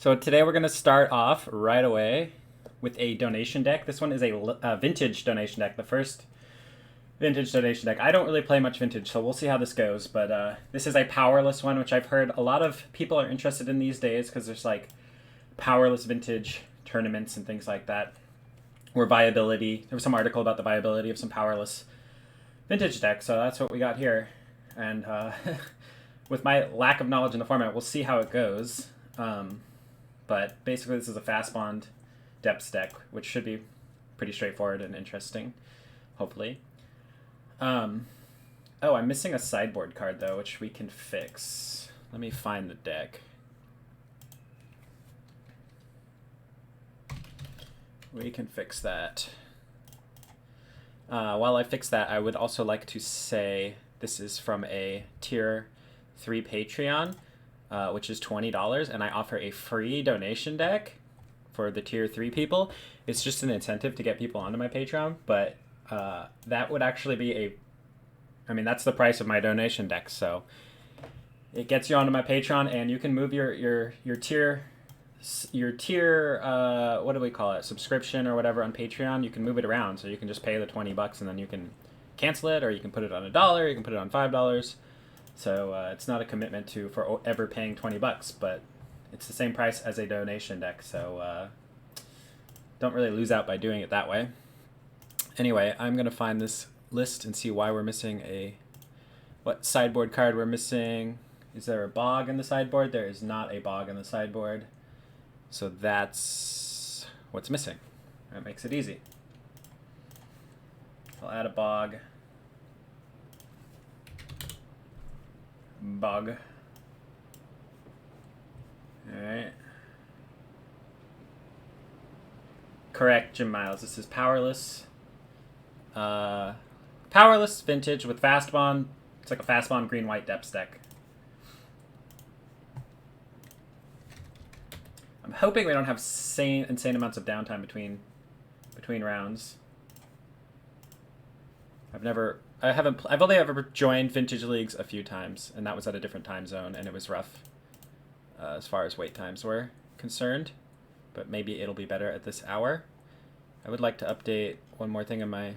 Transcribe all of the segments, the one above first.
So today we're going to start off right away with a donation deck. This one is a vintage donation deck, the first vintage donation deck. I don't really play much vintage, so we'll see how this goes. But this is a Powerless one, which I've heard a lot of people are interested in these days because there's like Powerless vintage tournaments and things like that. Or viability. There was some article about the viability of some Powerless vintage decks, so that's what we got here. And with my lack of knowledge in the format, we'll see how it goes. But basically this is a Fastbond depths deck, which should be pretty straightforward and interesting, hopefully. Oh, I'm missing a sideboard card, though, which we can fix. Let me find the deck. We can fix that. While I fix that, I would also like to say this is from a Tier 3 Patreon, which is $20, and I offer a free donation deck for the Tier 3 people. It's just an incentive to get people onto my Patreon, but that would actually be that's the price of my donation deck, so it gets you onto my Patreon, and you can move your tier, what do we call it, subscription or whatever on Patreon. You can move it around, so you can just pay the $20 and then you can cancel it, or you can put it on $1, you can put it on $5. So it's not a commitment to forever paying $20, but it's the same price as a donation deck, so don't really lose out by doing it that way. Anyway, I'm going to find this list and see why we're missing what sideboard card we're missing. Is there a bog in the sideboard? There is not a bog in the sideboard. So that's what's missing. That makes it easy. I'll add a bog. Bog. Alright. Correct, Jim Miles. This is Powerless. Powerless vintage with Fastbond. It's like a Fastbond green-white depths deck. I'm hoping we don't have insane amounts of downtime between rounds. I've only ever joined vintage leagues a few times, and that was at a different time zone, and it was rough as far as wait times were concerned. But maybe it'll be better at this hour. I would like to update one more thing in my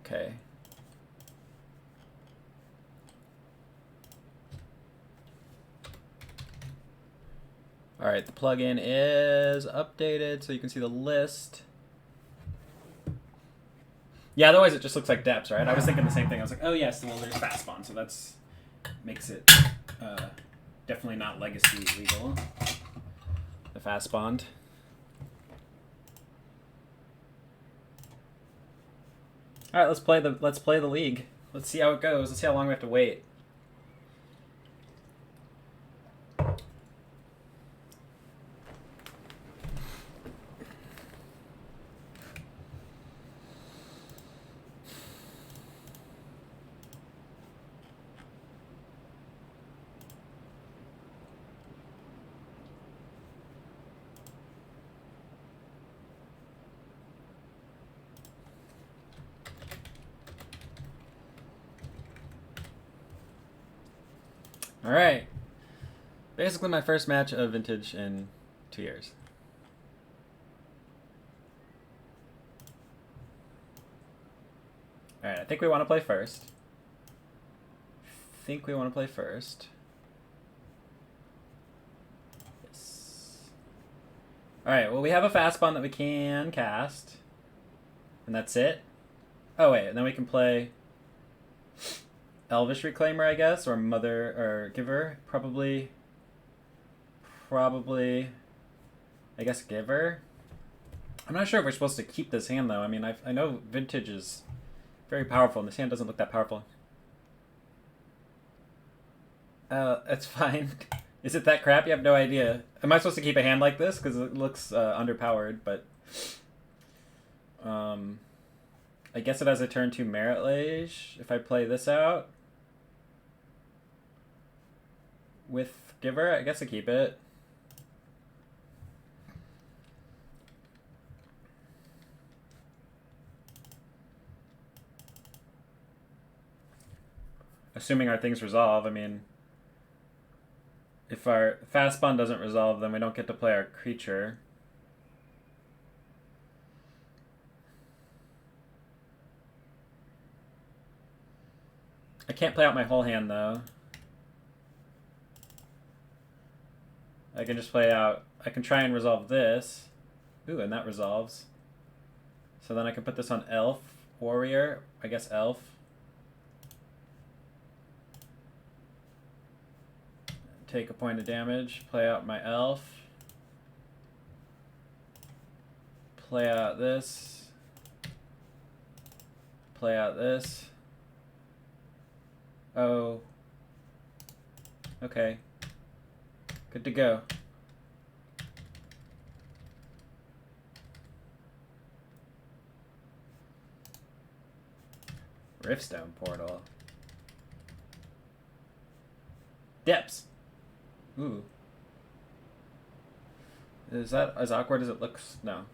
okay. All right, the plugin is updated, so you can see the list. Yeah, otherwise it just looks like depths, right? I was thinking the same thing. I was like, oh yes, well there's Fastbond, so that's makes it definitely not legacy legal. The Fastbond. All right, let's play the league. Let's see how it goes. Let's see how long we have to wait. All right. Basically my first match of vintage in 2 years. All right, I think we want to play first. Yes. All right, well we have a Fastbond that we can cast. And that's it. Oh wait, and then we can play Elvish Reclaimer, I guess, or Mother, or Giver, probably, I guess Giver. I'm not sure if we're supposed to keep this hand, though. I mean, I know Vintage is very powerful, and this hand doesn't look that powerful. That's fine. Is it that crap? You have no idea. Am I supposed to keep a hand like this? Because it looks underpowered, but I guess it has a turn 2 Merit Lage if I play this out with Giver, I guess I keep it. Assuming our things resolve, I mean, if our Fastbond doesn't resolve, then we don't get to play our creature. I can't play out my whole hand, though. I can just play out... I can try and resolve this. Ooh, and that resolves. So then I can put this on Elf, Warrior, I guess Elf. Take a point of damage, play out my Elf. Play out this. Play out this. Oh. Okay. Good to go. Riftstone Portal. Depths. Ooh. Is that as awkward as it looks? No.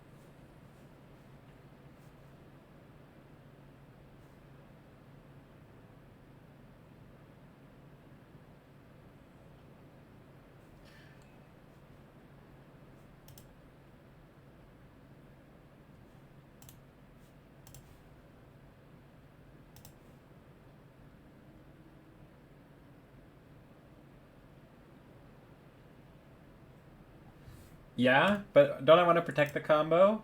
Yeah, but don't I want to protect the combo?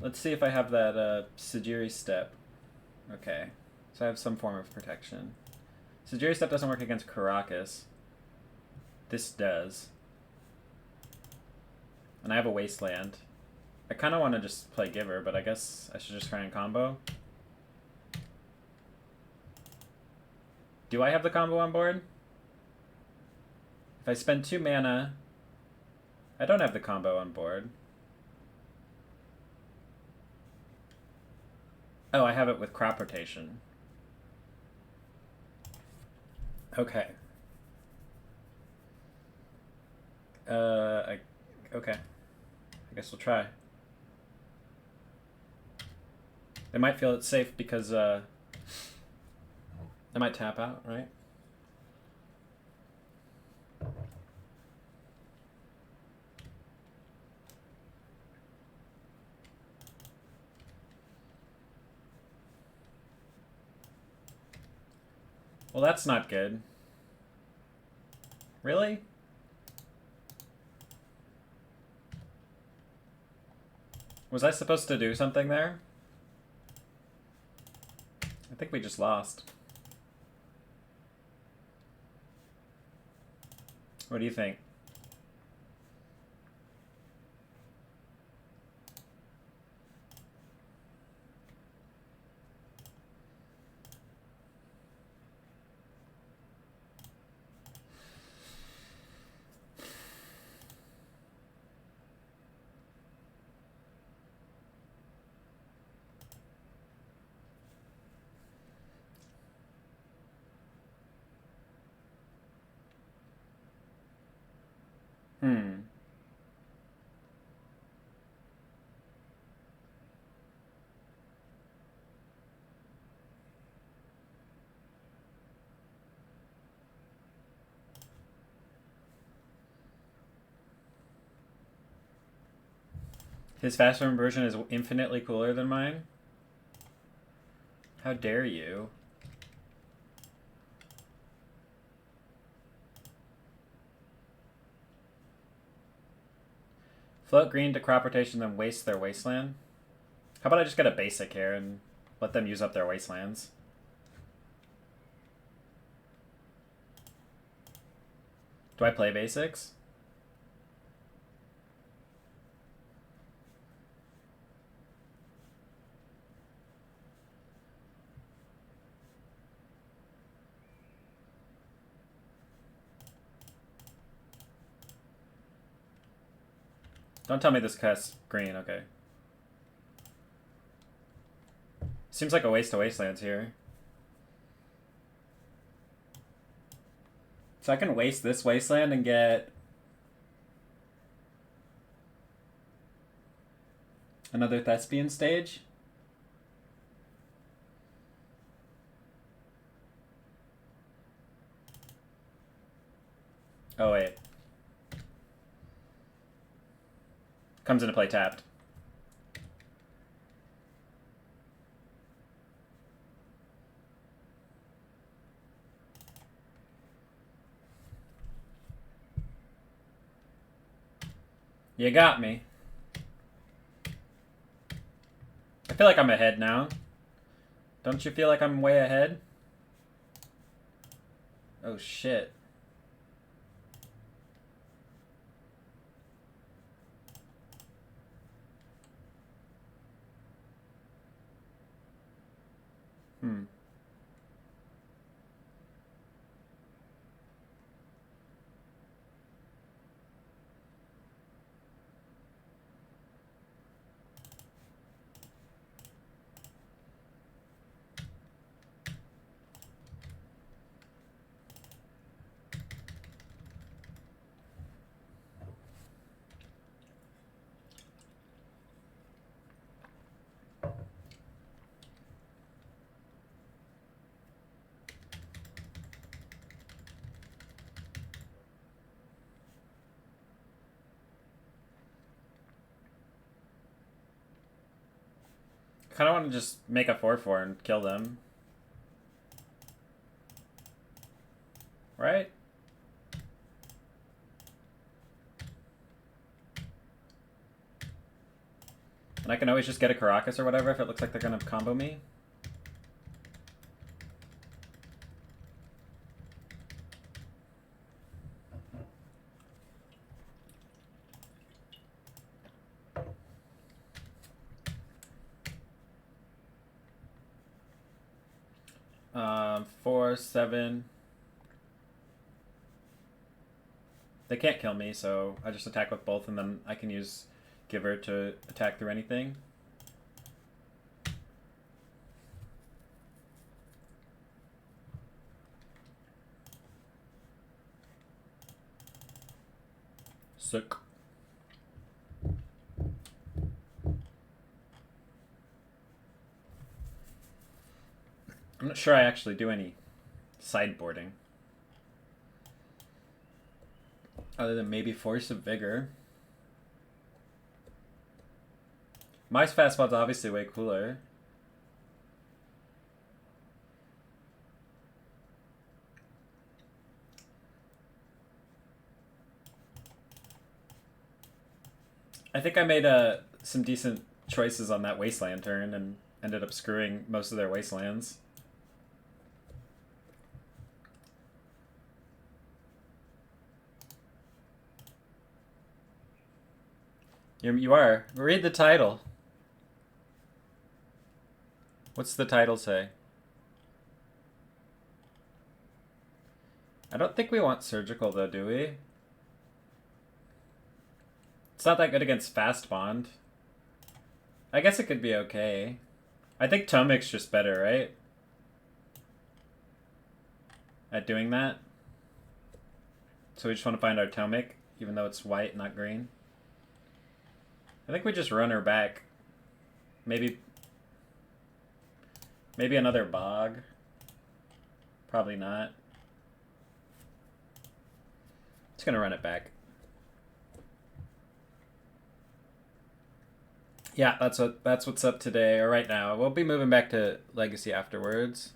Let's see if I have that Sajiri Step. Okay, so I have some form of protection. Sajiri Step doesn't work against Caracas. This does. And I have a Wasteland. I kind of want to just play Giver, but I guess I should just try and combo. Do I have the combo on board? If I spend 2 mana... I don't have the combo on board. Oh, I have it with crop rotation. Okay. Okay. I guess we'll try. They might feel it's safe because I might tap out, right? Well, that's not good. Really? Was I supposed to do something there? I think we just lost. What do you think? His fast form version is infinitely cooler than mine? How dare you? Float green to crop rotation, then waste their wasteland? How about I just get a basic here and let them use up their wastelands? Do I play basics? Don't tell me this casts green, okay. Seems like a waste of wastelands here. So I can waste this wasteland and get another Thespian stage. Oh wait. Comes into play tapped. You got me. I feel like I'm ahead now. Don't you feel like I'm way ahead? Oh shit. Hmm. I kind of want to just make a 4/4 and kill them. Right? And I can always just get a Caracas or whatever if it looks like they're going to combo me. Four, 7. They can't kill me, so I just attack with both, and then I can use Giver to attack through anything. Sick. I'm not sure I actually do any sideboarding. Other than maybe Force of Vigor. My Fastbond's obviously way cooler. I think I made some decent choices on that Wasteland turn and ended up screwing most of their Wastelands. You are. Read the title. What's the title say? I don't think we want Surgical though, do we? It's not that good against Fastbond. I guess it could be okay. I think Tomic's just better, right? At doing that. So we just want to find our Tomic, even though it's white, not green. I think we just run her back. Maybe another Bog. Probably not. Just gonna run it back. Yeah, that's what's up today or right now. We'll be moving back to Legacy afterwards.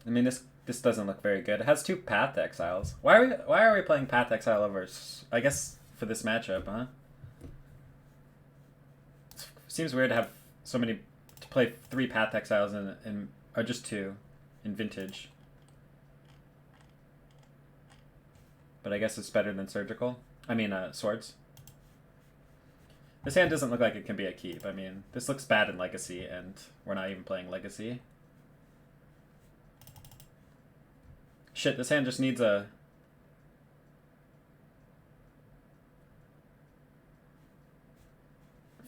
I mean, this doesn't look very good. It has 2 Path Exiles. Why are we playing Path Exile over? I guess for this matchup, huh? It seems weird to have so many to play 3 Path Exiles in or just 2 in Vintage. But I guess it's better than Surgical. I mean, Swords. This hand doesn't look like it can be a keep. I mean, this looks bad in Legacy, and we're not even playing Legacy. Shit, this hand just needs a...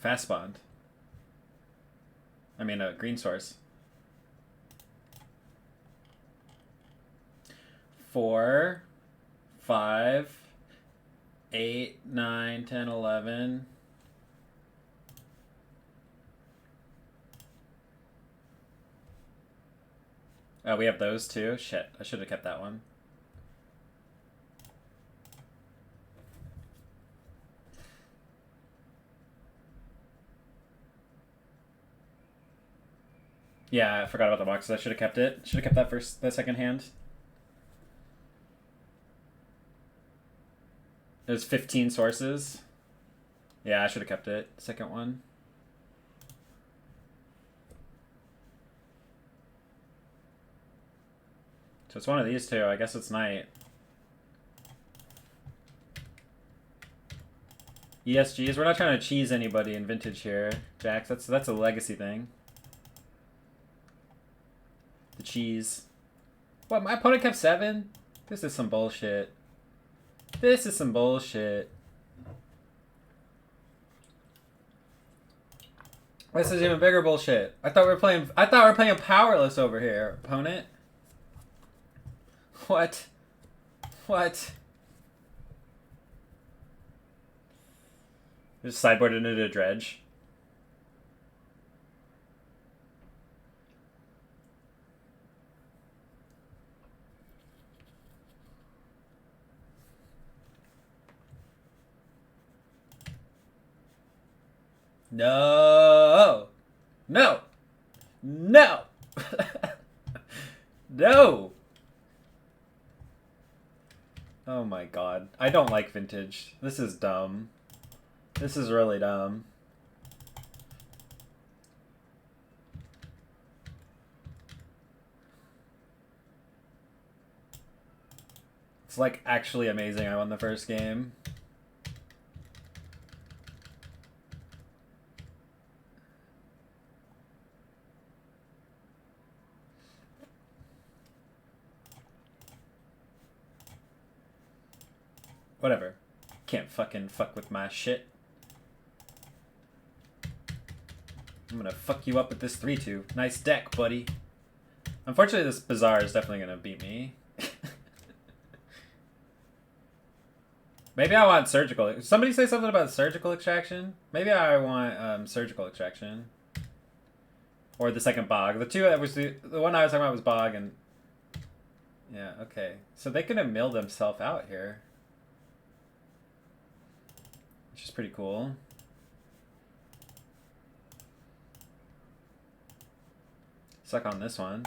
Fastbond. I mean, a green source. 4, 5, 8, 9, 10, 11. Oh, we have those too? Shit, I should have kept that one. Yeah, I forgot about the boxes. I should have kept it. Should have kept that second hand. There's 15 sources. Yeah, I should have kept it. Second one. So it's one of these two. I guess it's night. ESGs. We're not trying to cheese anybody in vintage here, Jax. That's a legacy thing. The cheese. What? My opponent kept 7? This is some bullshit. This is some bullshit. This is even bigger bullshit. I thought we were playing Powerless over here, opponent. What? What? Just sideboarded into a dredge. No! No! No! No! Oh my god. I don't like vintage. This is dumb. This is really dumb. It's like actually amazing I won the first game. Whatever. Can't fucking fuck with my shit. I'm gonna fuck you up with this 3-2. Nice deck, buddy. Unfortunately, this Bazaar is definitely gonna beat me. Maybe I want surgical. Somebody say something about surgical extraction? Maybe I want surgical extraction. Or the second bog. The two that was the one I was talking about was bog and... Yeah, okay. So they could have milled themselves out here. Which is pretty cool. Suck on this one.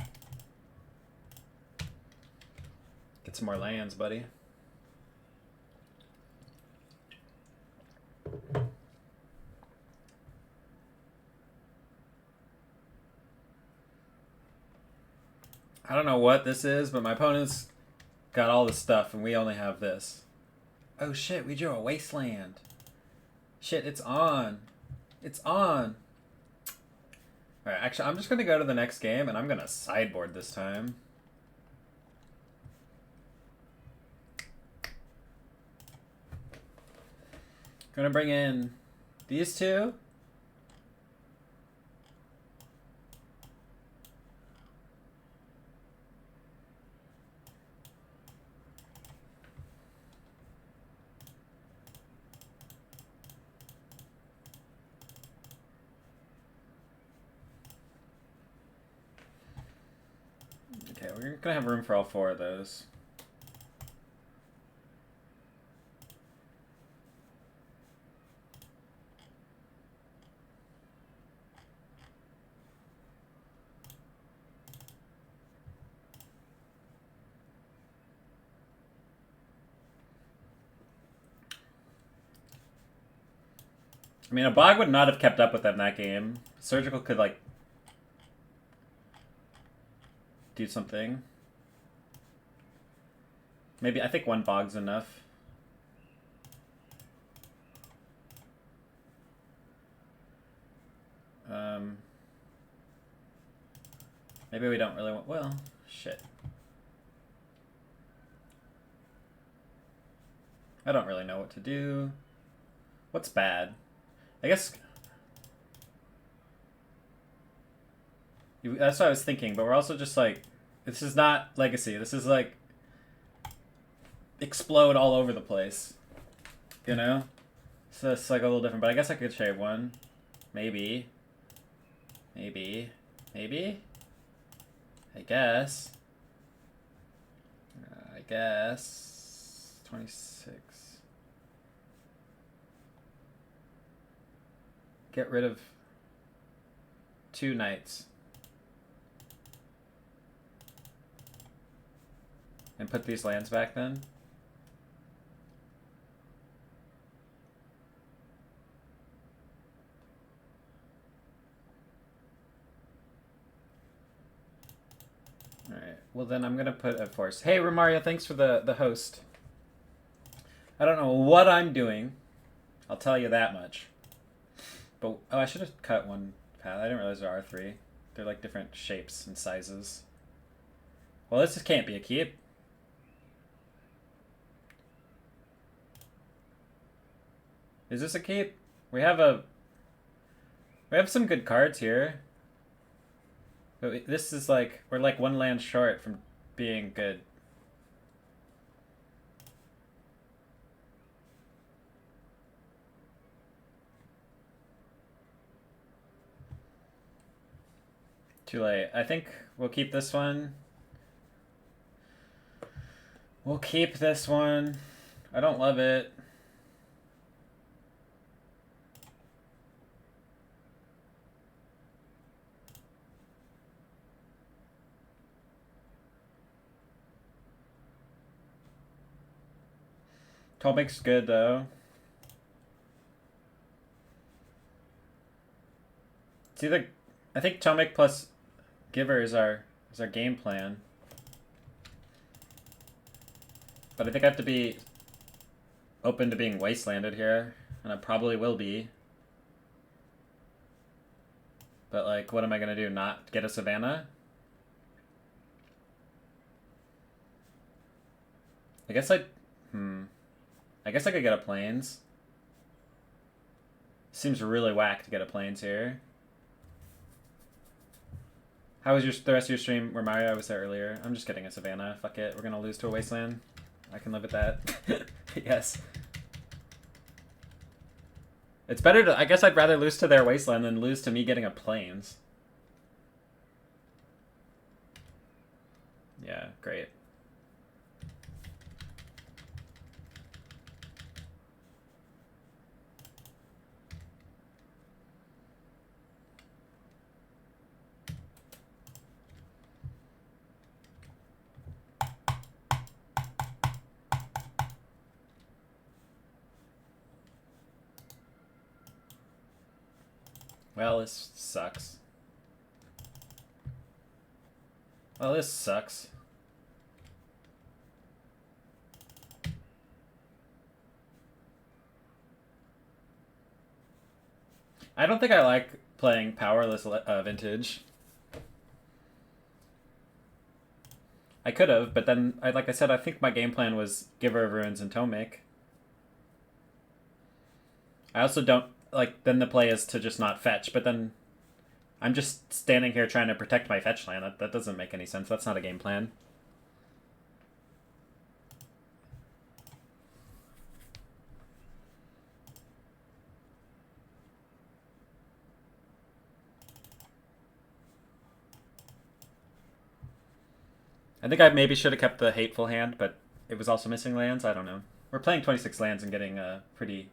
Get some more lands, buddy. I don't know what this is, but my opponent's got all the stuff and we only have this. Oh shit, we drew a wasteland. Shit, it's on. It's on. Alright, actually, I'm just going to go to the next game, and I'm going to sideboard this time. Going to bring in these two. Okay, we're gonna have room for all 4 of those. I mean, a bog would not have kept up with them that game. Surgical could, like, do something. Maybe, I think 1 bog's enough. Maybe we don't really want... Well, shit. I don't really know what to do. What's bad? I guess... That's what I was thinking, but we're also just like... This is not Legacy. This is like... Explode all over the place. You know? So it's like a little different, but I guess I could trade one. Maybe. Maybe. Maybe? I guess. 26. Get rid of 2 knights. And put these lands back then. Alright, well then I'm gonna put a force. Hey Romario, thanks for the host. I don't know what I'm doing. I'll tell you that much. But, oh, I should have cut one path. I didn't realize there are 3. They're like different shapes and sizes. Well, this just can't be a keep. Is this a keep? We have some good cards here. But this is like, we're like 1 land short from being good. Too late. I think we'll keep this one. We'll keep this one. I don't love it. Tomic's good though. It's either, I think Tomic plus Giver is our game plan. But I think I have to be open to being wastelanded here, and I probably will be. But like, what am I gonna do? Not get a Savannah? I guess I could get a Plains. Seems really whack to get a Plains here. How was the rest of your stream, Romario? I was there earlier. I'm just getting a Savannah. Fuck it. We're gonna lose to a Wasteland. I can live with that. Yes. It's better to... I guess I'd rather lose to their Wasteland than lose to me getting a Plains. Yeah, great. Well, this sucks. Well, this sucks. I don't think I like playing Powerless Vintage. I could have, but then, like I said, I think my game plan was Giver of Ruins and Tomic. I also don't... Like, then the play is to just not fetch, but then I'm just standing here trying to protect my fetch land. That doesn't make any sense. That's not a game plan. I think I maybe should have kept the Hateful Hand, but it was also missing lands. I don't know. We're playing 26 lands and getting pretty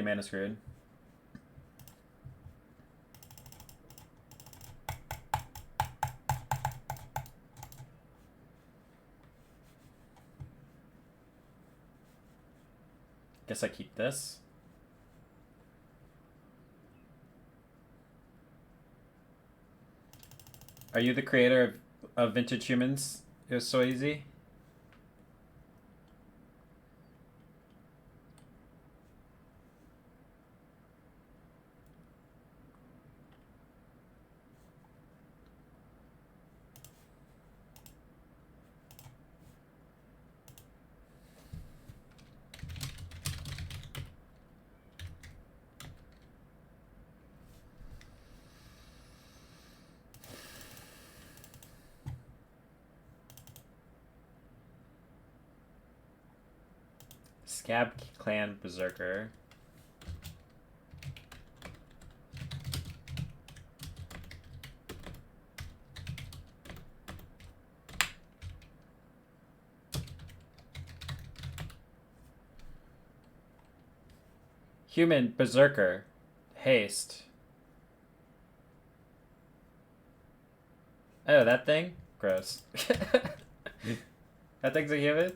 mana screwed. Guess I keep this. Are you the creator of Vintage Humans? It was so easy. Scab Clan Berserker. Human Berserker. Haste. Oh, that thing? Gross. That thing's a human?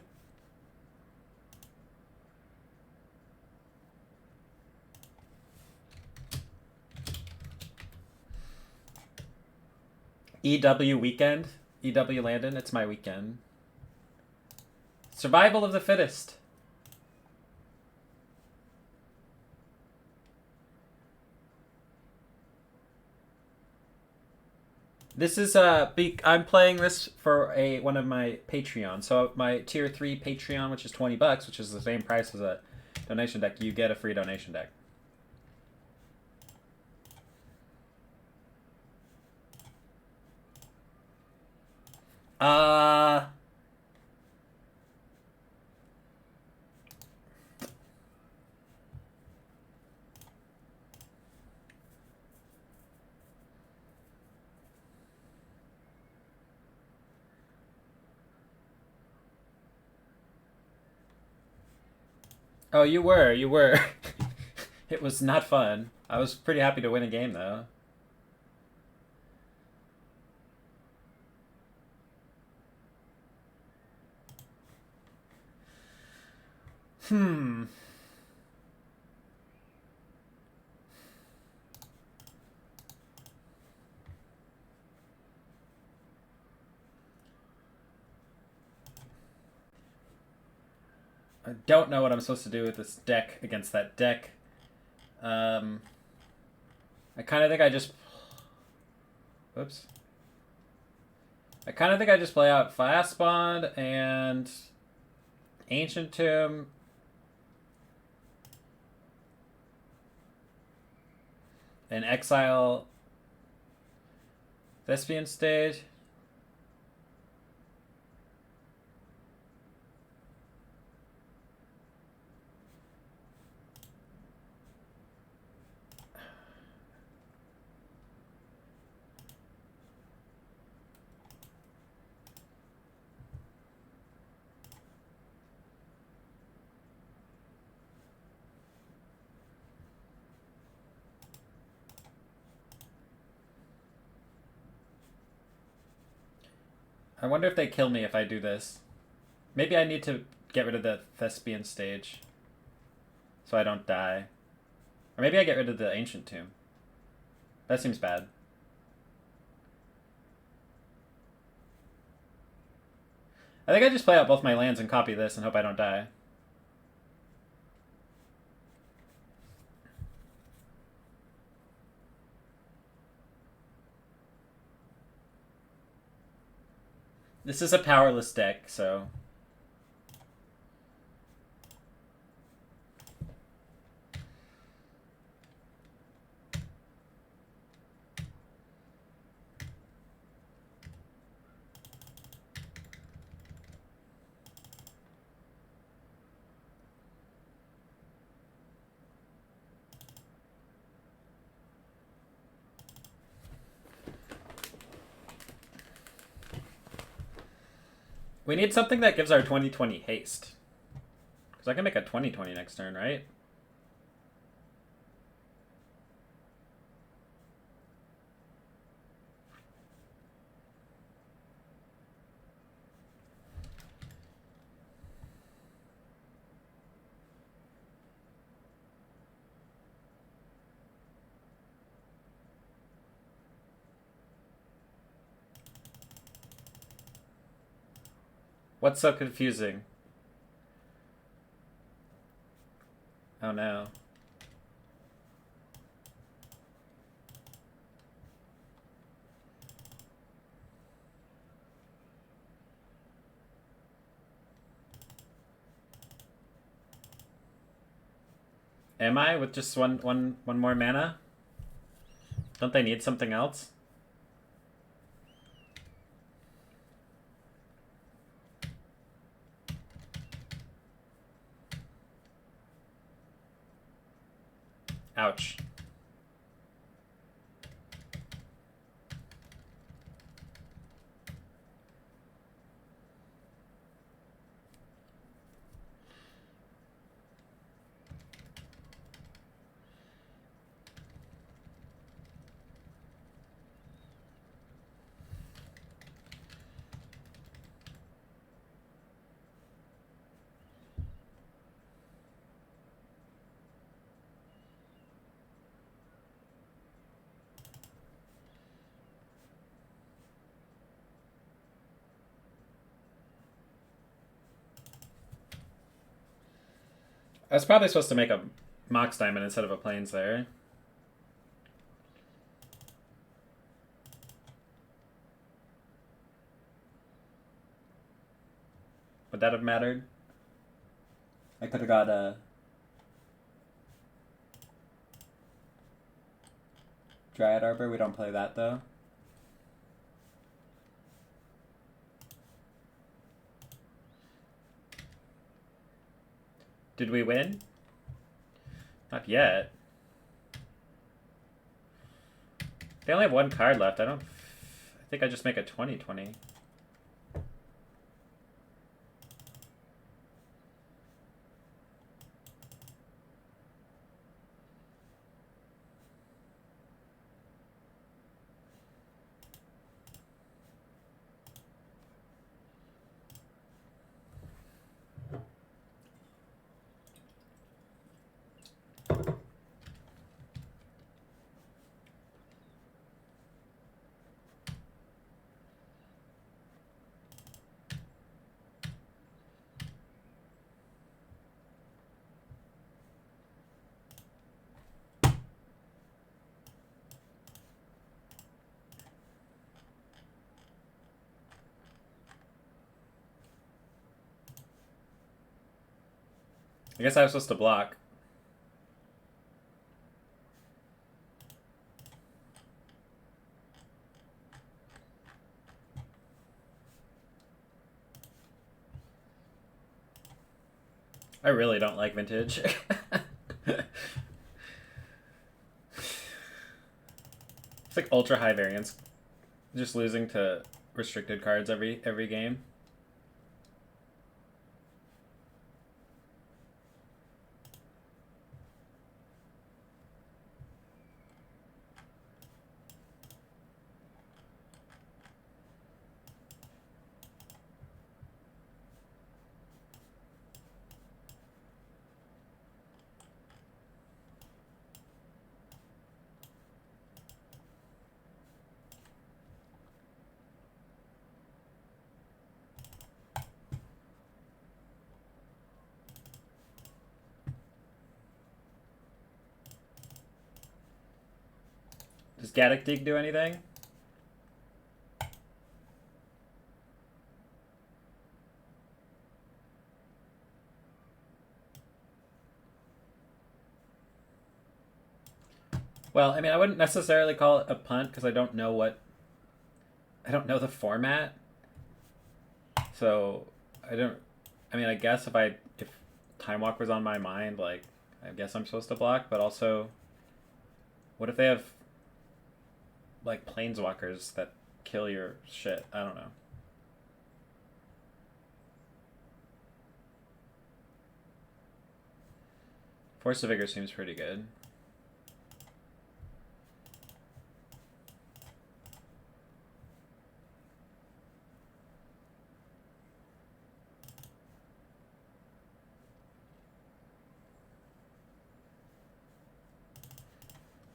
EW weekend? EW Landon, it's my weekend. Survival of the fittest. This is I'm playing this for one of my Patreon. So my tier 3 Patreon, which is $20, which is the same price as a donation deck, you get a free donation deck. Oh, you were. It was not fun. I was pretty happy to win a game, though. I don't know what I'm supposed to do with this deck against that deck. I kind of think I just... Whoops. I kind of think I just play out Fastbond and Ancient Tomb. And exile Thespian Stage. I wonder if they kill me if I do this. Maybe I need to get rid of the Thespian Stage so I don't die. Or maybe I get rid of the Ancient Tomb. That seems bad. I think I just play out both my lands and copy this and hope I don't die. This is a powerless deck, so... We need something that gives our 20/20 haste. Because I can make a 20/20 next turn, right? What's so confusing? Oh no. Am I with just one more mana? Don't they need something else? Ouch. I was probably supposed to make a Mox Diamond instead of a Plains there. Would that have mattered? I could have got a Dryad Arbor. We don't play that though. Did we win? Not yet. They only have one card left. I think I just make a 20-20. I guess I was supposed to block. I really don't like Vintage. It's like ultra high variance. Just losing to restricted cards every game. Does Gaddock Dig do anything? Well, I mean, I wouldn't necessarily call it a punt because I don't know the format. So I mean, I guess if Time Walk was on my mind, like, I guess I'm supposed to block, but also, what if they have like planeswalkers that kill your shit? I don't know. Force of Vigor seems pretty good.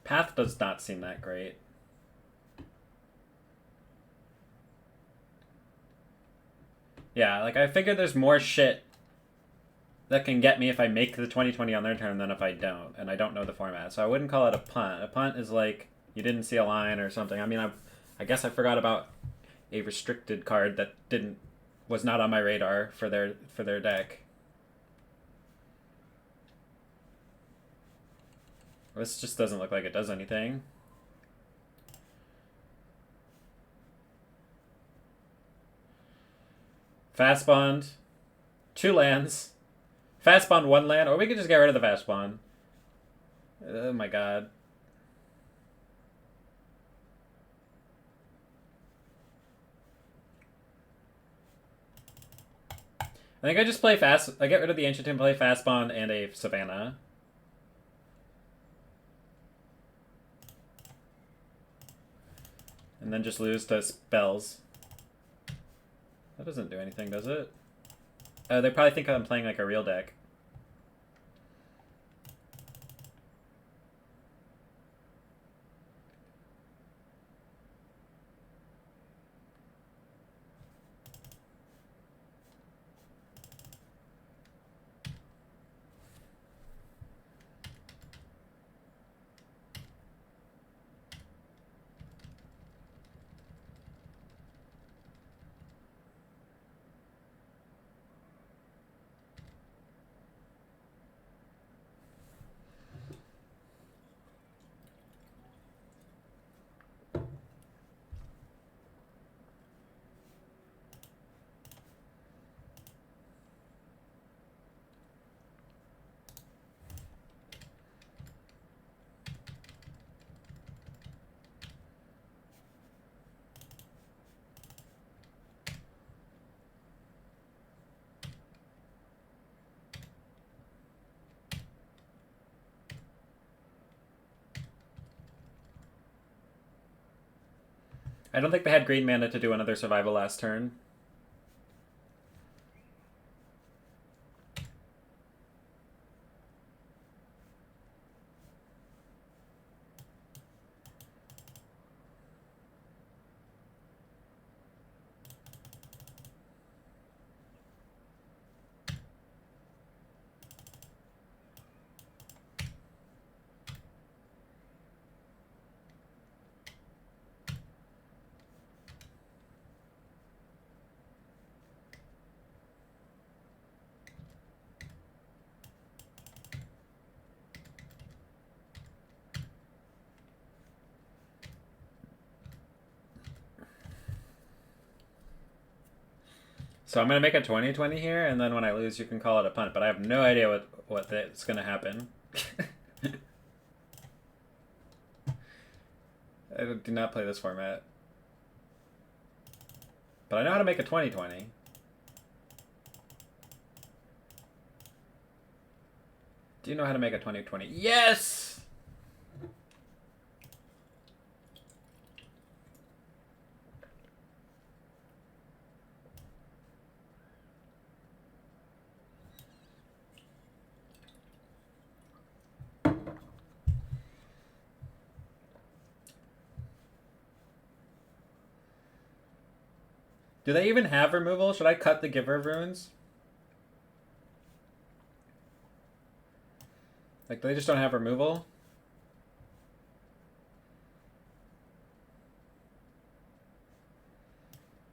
Path does not seem that great. Yeah, like, I figured there's more shit that can get me if I make the 20-20 on their turn than if I don't, and I don't know the format. So I wouldn't call it a punt. A punt is like, you didn't see a line or something. I mean, I guess I forgot about a restricted card that was not on my radar for their deck. This just doesn't look like it does anything. Fastbond, 2 lands. Fastbond 1 land, or we could just get rid of the Fastbond. Oh my god. I think I just play fast. I get rid of the Ancient Tomb, play Fastbond and a Savannah. And then just lose to spells. That doesn't do anything, does it? Oh, they probably think I'm playing like a real deck. I don't think they had green mana to do another survival last turn. So I'm going to make a 20-20 here, and then when I lose, you can call it a punt. But I have no idea what that's going to happen. I do not play this format. But I know how to make a 20-20. Do you know how to make a 20-20? Yes! Do they even have removal? Should I cut the Giver of Runes? Like, they just don't have removal?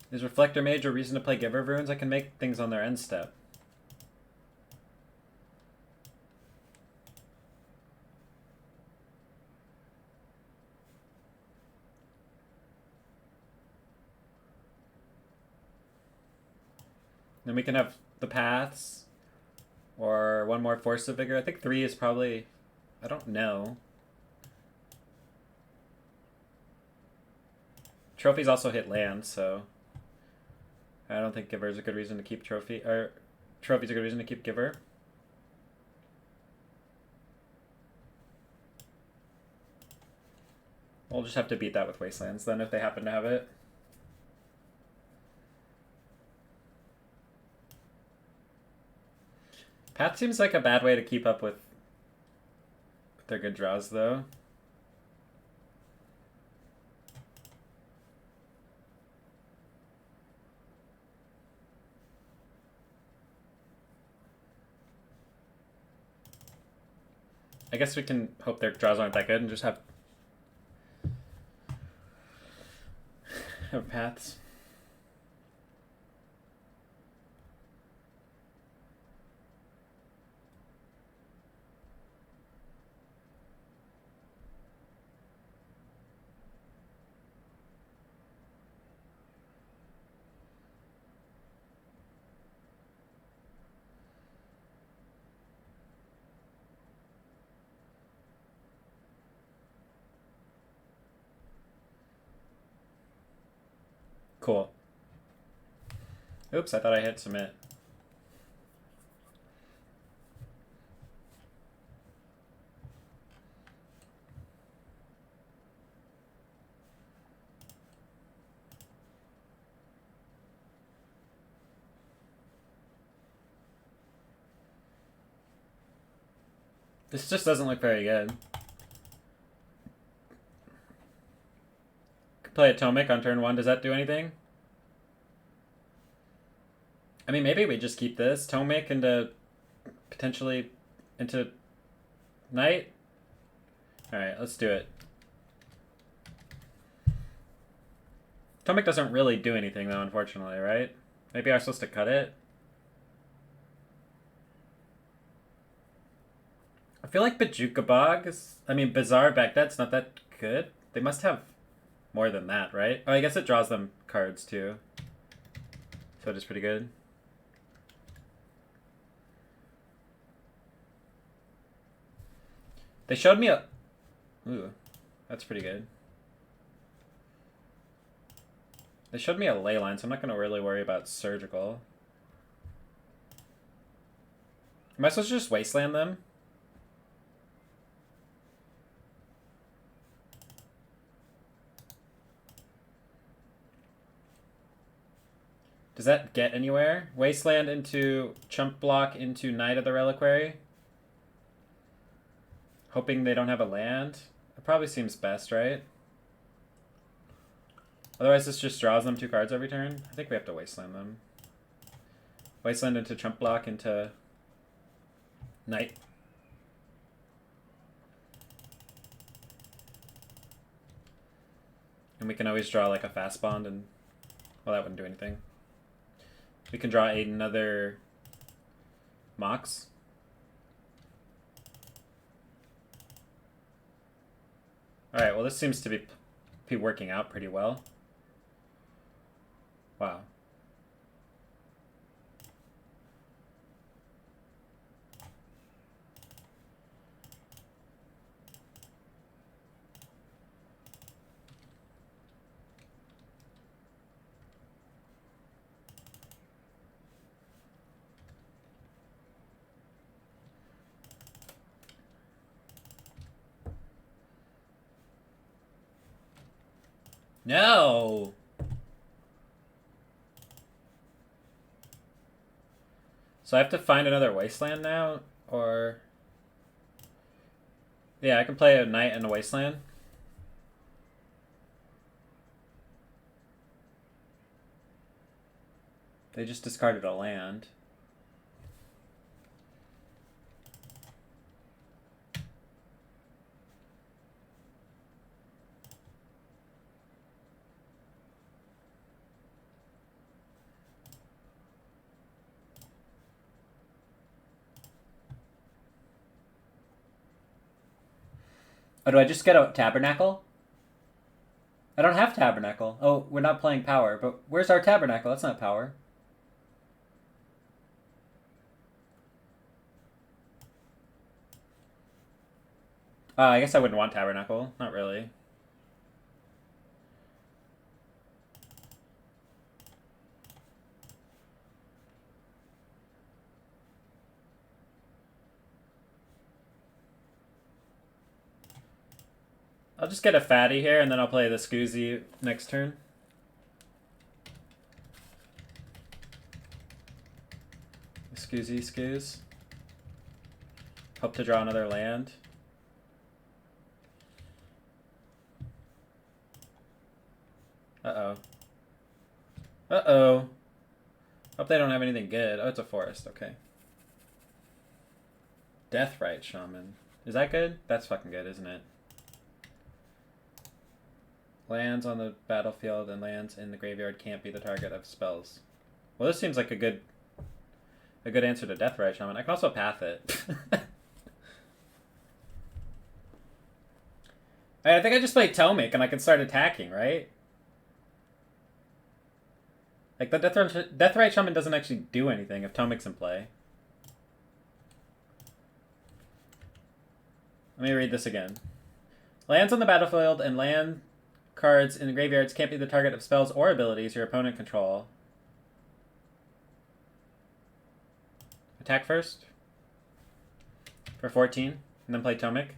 Is Reflector Mage a reason to play Giver of Runes? I can make things on their end step. Then we can have the Paths. Or one more Force of Vigor. I think 3 is probably... I don't know. Trophies also hit land, so... I don't think Giver is a good reason to keep Trophy... Or Trophy's a good reason to keep Giver. We'll just have to beat that with Wastelands then if they happen to have it. Path seems like a bad way to keep up with their good draws, though. I guess we can hope their draws aren't that good and just have paths. Cool. Oops, I thought I hit submit. This just doesn't look very good. Could play a Tomic on turn 1. Does that do anything? I mean, maybe we just keep this. Tomic into... potentially into... Knight? Alright, let's do it. Tomic doesn't really do anything, though, unfortunately, right? Maybe I'm supposed to cut it? I feel like Bajukabog is... I mean, Bizarre back that's not that good. They must have more than that, right? Oh, I guess it draws them cards, too. So it is pretty good. They showed me a... Ooh, that's pretty good. They showed me a ley line, so I'm not going to really worry about surgical. Am I supposed to just wasteland them? Does that get anywhere? Wasteland into Chump Block into Knight of the Reliquary. Hoping they don't have a land. It probably seems best, right? Otherwise this just draws them 2 cards every turn. I think we have to wasteland them. Wasteland into Chump Block into Knight. And we can always draw like a Fastbond and... well, that wouldn't do anything. We can draw another Mox. Alright, well this seems to be working out pretty well. Wow. No! So I have to find another wasteland now? Or... yeah, I can play a Knight and a wasteland. They just discarded a land. Oh, do I just get a Tabernacle? I don't have Tabernacle. Oh, we're not playing Power, but where's our Tabernacle? That's not Power. I guess I wouldn't want Tabernacle. Not really. I'll just get a fatty here, and then I'll play the Scoozy next turn. Scoozy Scoos. Hope to draw another land. Uh-oh. Uh-oh. Hope they don't have anything good. Oh, it's a forest. Okay. Deathrite Shaman. Is that good? That's fucking good, isn't it? Lands on the battlefield and lands in the graveyard can't be the target of spells. Well, this seems like a good answer to Deathrite Shaman. I can also path it. I think I just play Tomic and I can start attacking, right? Like, the Deathrite Shaman doesn't actually do anything if Tomic's in play. Let me read this again. Lands on the battlefield and land Cards in the graveyards can't be the target of spells or abilities your opponent control. Attack first for 14, and then play Tomic.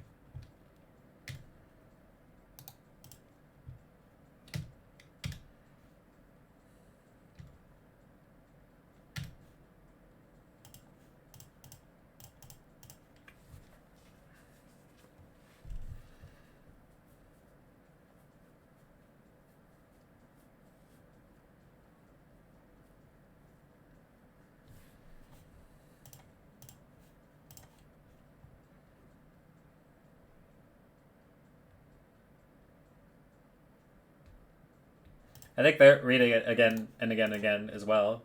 I think they're reading it again and again and again as well.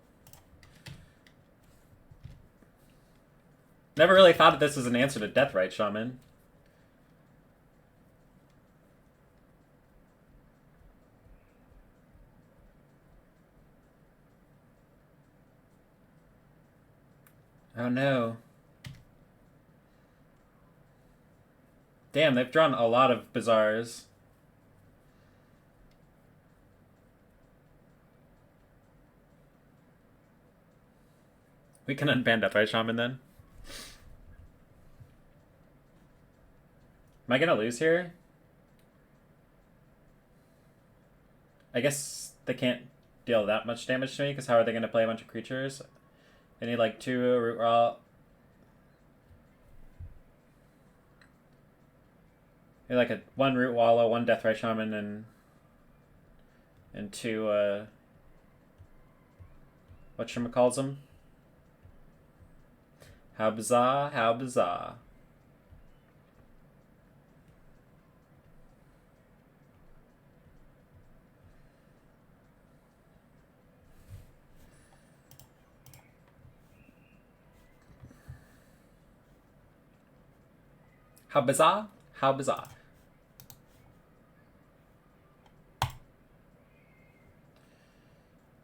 Never really thought of this as an answer to Deathrite Shaman. Oh no. Damn, they've drawn a lot of Bazaars. We can unban Deathrite Shaman then. Am I gonna lose here? I guess they can't deal that much damage to me, because how are they gonna play a bunch of creatures? They need like 2 Root Rot. They need like a 1 Root Wallow, 1 Deathrite Shaman, and 2 whatchamacalls them? How bizarre, how bizarre. How bizarre, how bizarre.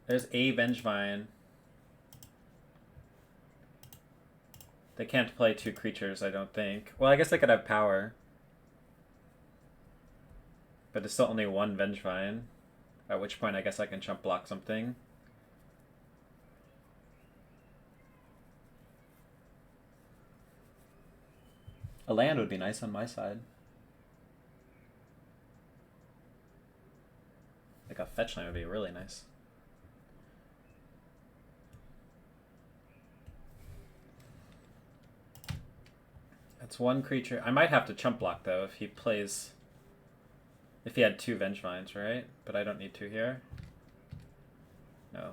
There's a Vengevine. They can't play 2 creatures, I don't think. Well, I guess they could have power. But there's still only 1 Vengevine. At which point I guess I can chump block something. A land would be nice on my side. Like a fetch land would be really nice. That's 1 creature. I might have to chump block though if he plays... If he had 2 Vengevines, right? But I don't need 2 here. No.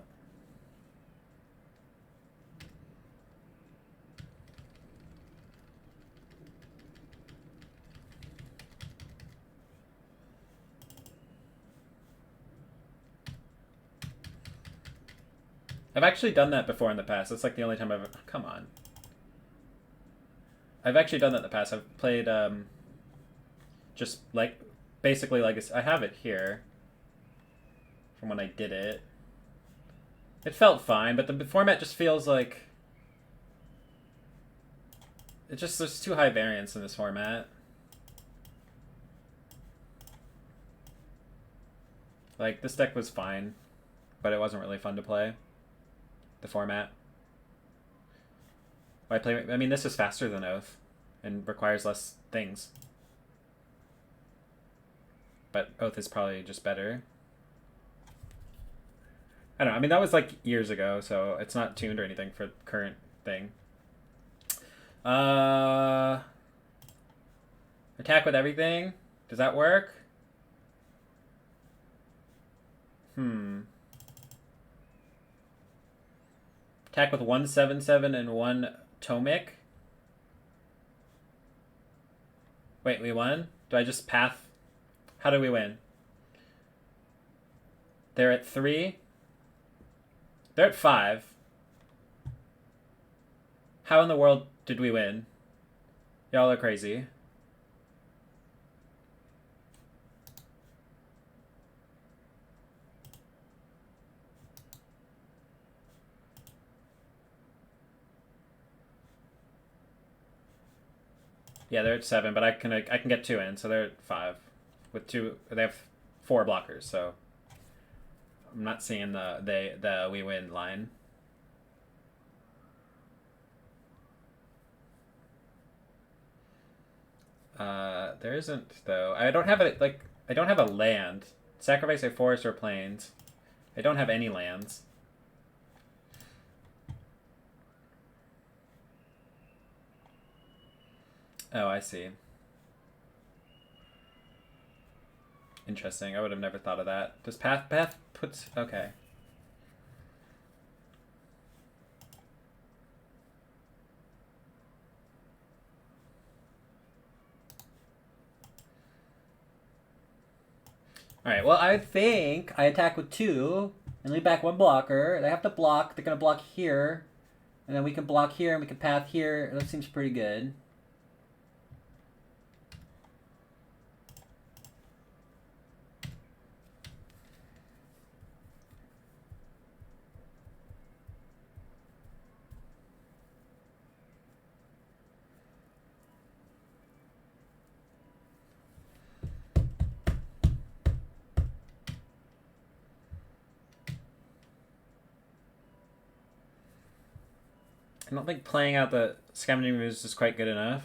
I've actually done that before in the past. That's like the only time I've... Come on. I've actually done that in the past. I've played, just, like, basically Legacy. I have it here from when I did it. It felt fine, but the format just feels like... It just... There's too high variance in this format. Like, this deck was fine, but it wasn't really fun to play. The format. Why play? I mean, this is faster than Oath and requires less things. But Oath is probably just better. I don't know. I mean, that was like years ago, so it's not tuned or anything for the current thing. Attack with everything. Does that work? Attack with 1/7/7 and 1 Tomic. Wait, we won? Do I just path? How do we win? They're at 3. They're at 5. How in the world did we win? Y'all are crazy. Yeah, they're at 7, but I can get 2 in, so they're at 5. With 2, they have 4 blockers, so I'm not seeing the we win line. There isn't though. I don't have a land. Sacrifice a forest or plains. I don't have any lands. Oh, I see. Interesting. I would have never thought of that. Does path puts okay. Alright, well, I think I attack with 2 and leave back 1 blocker. They have to block. They're going to block here. And then we can block here and we can path here. That seems pretty good. I don't think playing out the scavenging moves is quite good enough.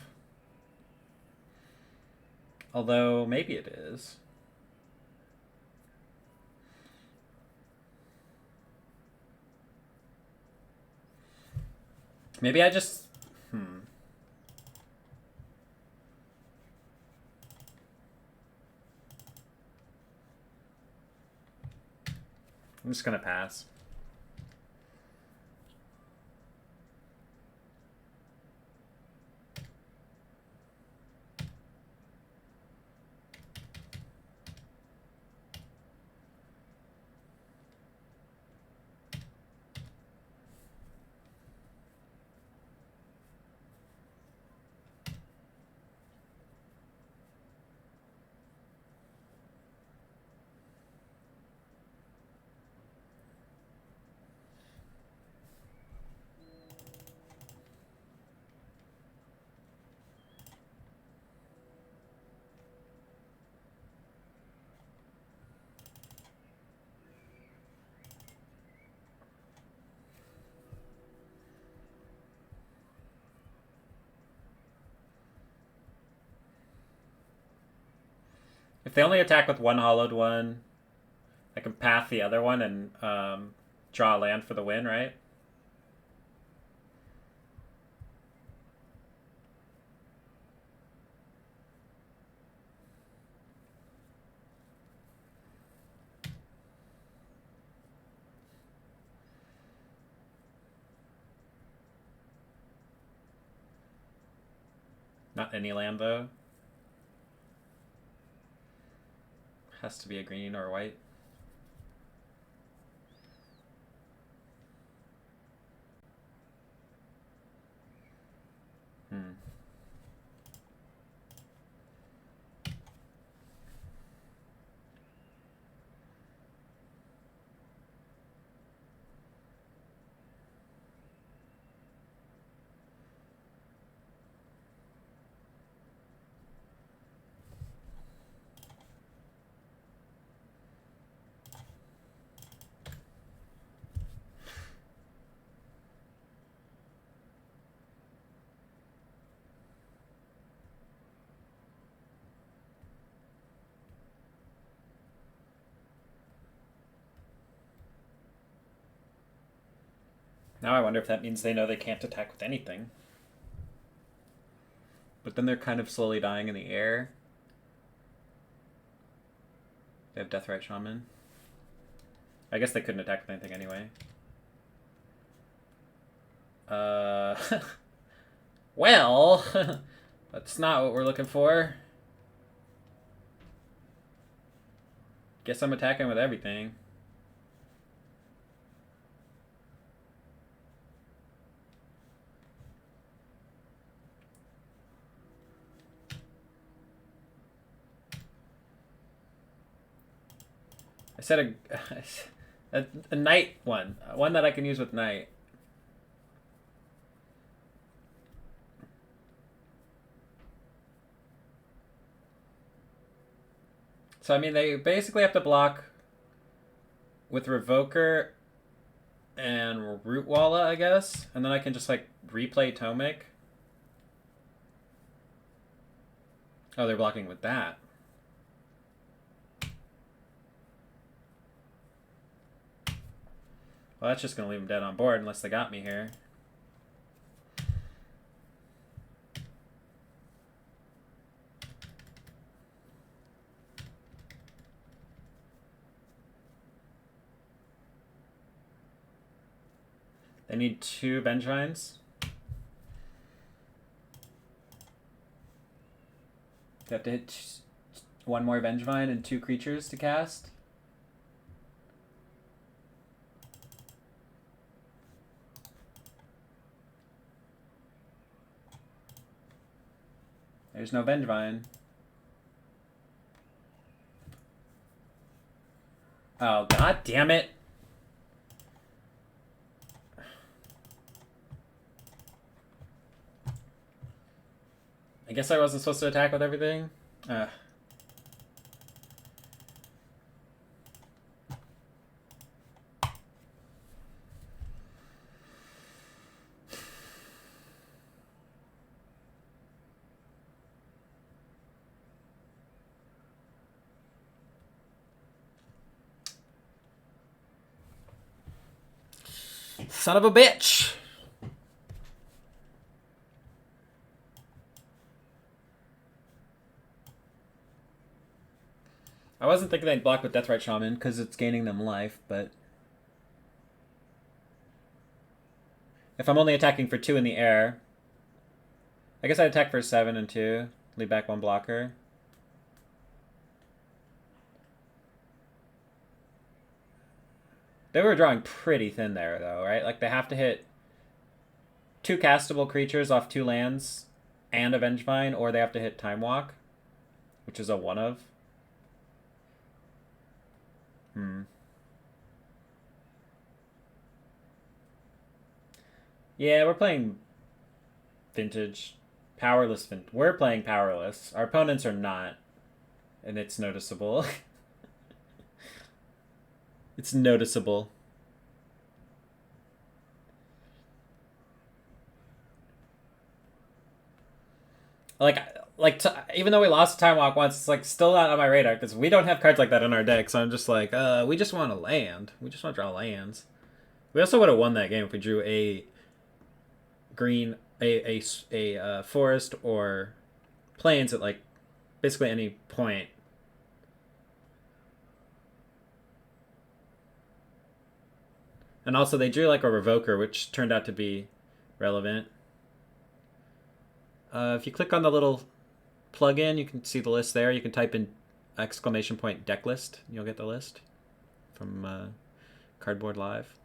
Although, maybe it is. Maybe I just... I'm just gonna pass. If they only attack with 1 hollowed one, I can path the other one and draw a land for the win, right? Not any land, though. Has to be a green or a white. Now I wonder if that means they know they can't attack with anything. But then they're kind of slowly dying in the air. They have Deathrite Shaman. I guess they couldn't attack with anything anyway. Well, that's not what we're looking for. Guess I'm attacking with everything. I said a night one. One that I can use with night. So, I mean, they basically have to block with Revoker and Rootwalla, I guess. And then I can just, like, replay Tomic. Oh, they're blocking with that. Well, that's just going to leave them dead on board unless they got me here. They need 2 Vengevines. They have to hit 1 more Vengevine and 2 creatures to cast. There's no Vengevine. Oh, god damn it. I guess I wasn't supposed to attack with everything. Son of a bitch! I wasn't thinking they'd block with Deathrite Shaman because it's gaining them life, but if I'm only attacking for 2 in the air, I guess I'd attack for 7 and 2, leave back 1 blocker. They were drawing pretty thin there, though, right? Like, they have to hit 2 castable creatures off 2 lands and a Vengevine, or they have to hit Time Walk, which is a 1 of. Yeah, we're playing Vintage. Powerless. We're playing Powerless. Our opponents are not. And it's noticeable. It's noticeable. Even though we lost Time Walk once, it's like still not on my radar because we don't have cards like that in our deck. So I'm just like, we just want to land. We just want to draw lands. We also would have won that game if we drew a green, a forest or plains at like basically any point. And also they drew like a Revoker, which turned out to be relevant. If you click on the little plug-in, you can see the list there. You can type in !deck list. You'll get the list from Cardboard Live.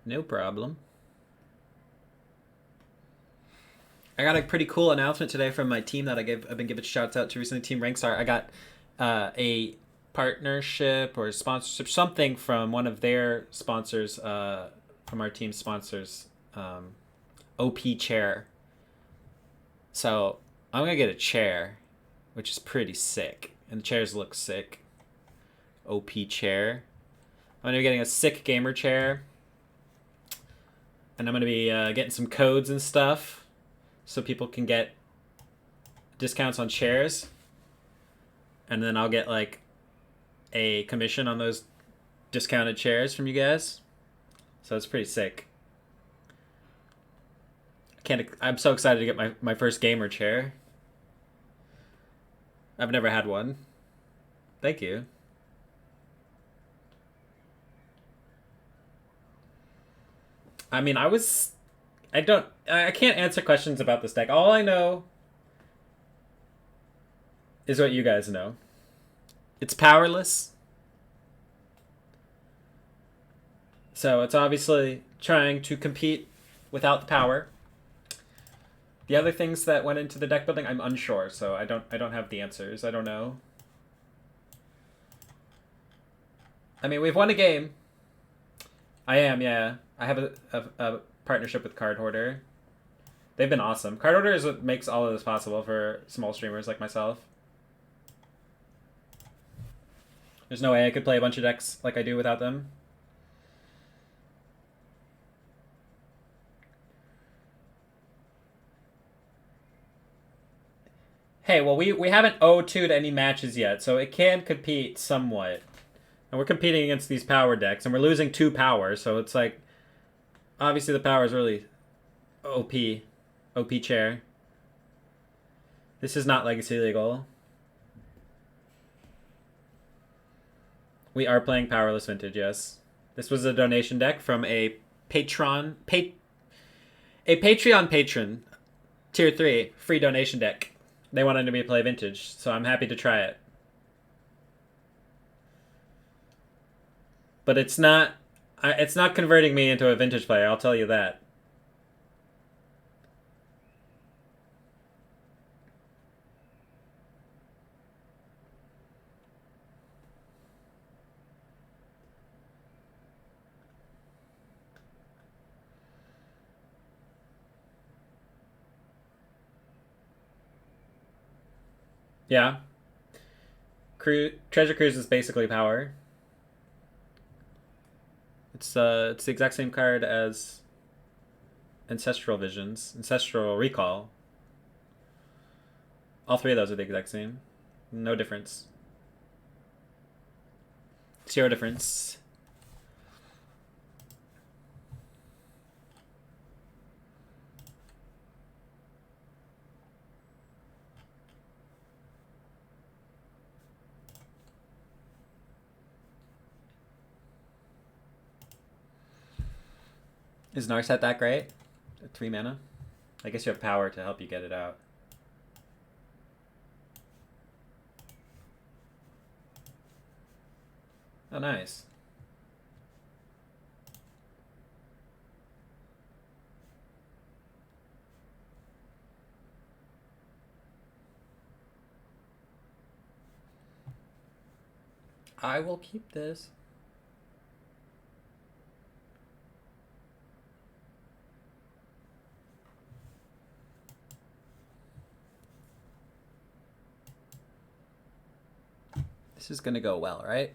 No problem. I got a pretty cool announcement today from my team that I've been giving shouts out to recently. Team Rankstar. I got a partnership or sponsorship, something from one of their sponsors, from our team sponsors, OP Chair. So I'm gonna get a chair, which is pretty sick, and the chairs look sick. OP Chair. I'm gonna be getting a sick gamer chair, and I'm gonna be getting some codes and stuff, so people can get discounts on chairs. And then I'll get like a commission on those discounted chairs from you guys. So it's pretty sick. I'm so excited to get my first gamer chair. I've never had one. Thank you. I mean, I can't answer questions about this deck. All I know is what you guys know. It's powerless. So it's obviously trying to compete without the power. The other things that went into the deck building, I'm unsure, so I don't have the answers. I don't know. I mean, we've won a game. I am, yeah. I have a partnership with Card Hoarder. They've been awesome. Card Hoarder is what makes all of this possible for small streamers like myself. There's no way I could play a bunch of decks like I do without them. Hey, well, we haven't 0-2'd any matches yet, so it can compete somewhat. And we're competing against these power decks, and we're losing 2 power, so it's like... Obviously the power is really OP. OP chair. This is not Legacy Legal. We are playing Powerless Vintage, yes. This was a donation deck from a Patreon patron. Tier 3. Free donation deck. They wanted me to play Vintage, so I'm happy to try it. But it's not converting me into a Vintage player, I'll tell you that. Yeah. Treasure Cruise is basically power. It's the exact same card as Ancestral Visions, Ancestral Recall. All 3 of those are the exact same. No difference. 0 difference. Is Narset that great? 3 mana? I guess you have power to help you get it out. Oh, nice. I will keep this. This is gonna go well, right?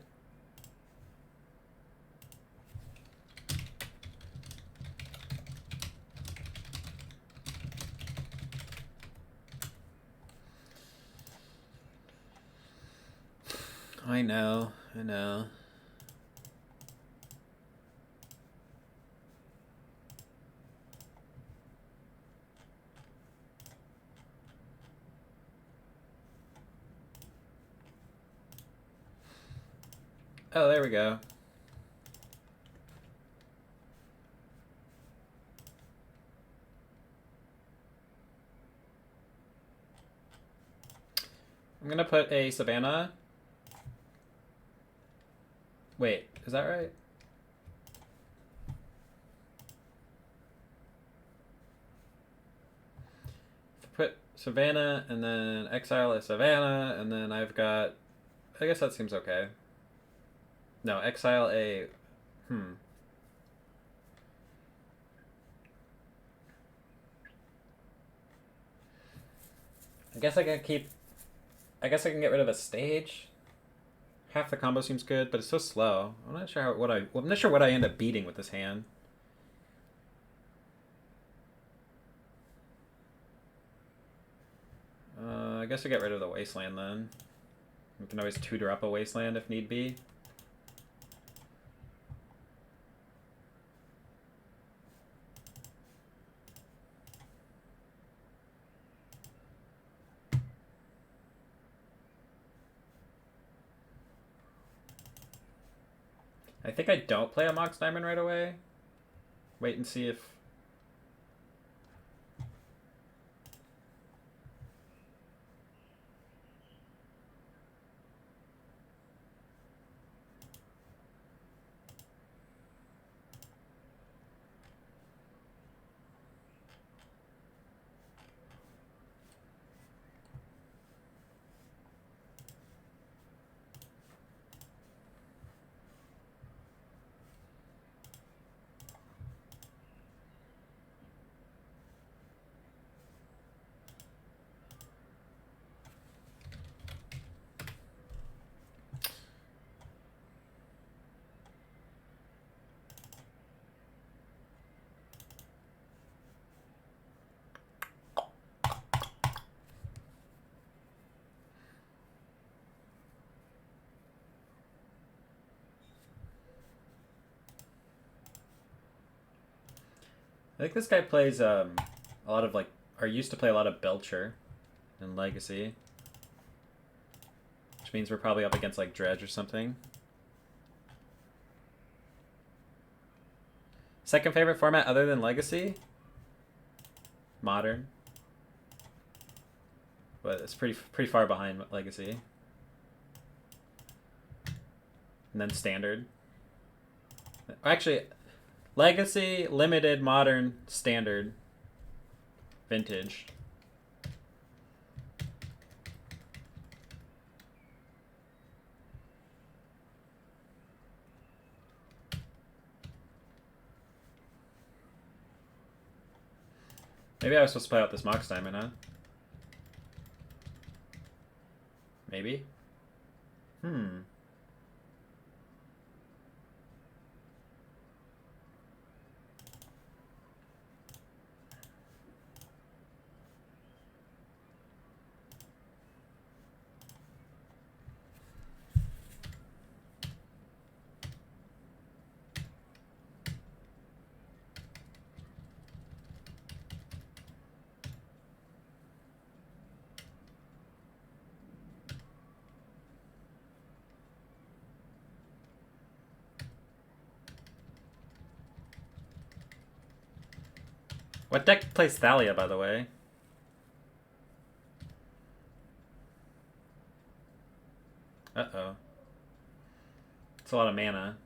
I know. Oh, there we go. I'm gonna put a Savannah. Wait, is that right? Put Savannah, and then exile a Savannah, and then I've got... I guess that seems okay. No, exile a... I guess I can keep... I guess I can get rid of a stage. Half the combo seems good, but it's so slow. I'm not sure what I end up beating with this hand. I guess I get rid of the Wasteland then. We can always tutor up a Wasteland if need be. I think I don't play a Mox Diamond right away. Wait and see if... think this guy plays a lot of like, or used to play a lot of Belcher in Legacy. Which means we're probably up against like Dredge or something. Second favorite format other than Legacy? Modern. But it's pretty far behind Legacy. And then Standard. Actually, Legacy, Limited, Modern, Standard, Vintage. Maybe I was supposed to play out this Mox Diamond, huh? Maybe? What deck plays Thalia, by the way? Uh-oh. It's a lot of mana.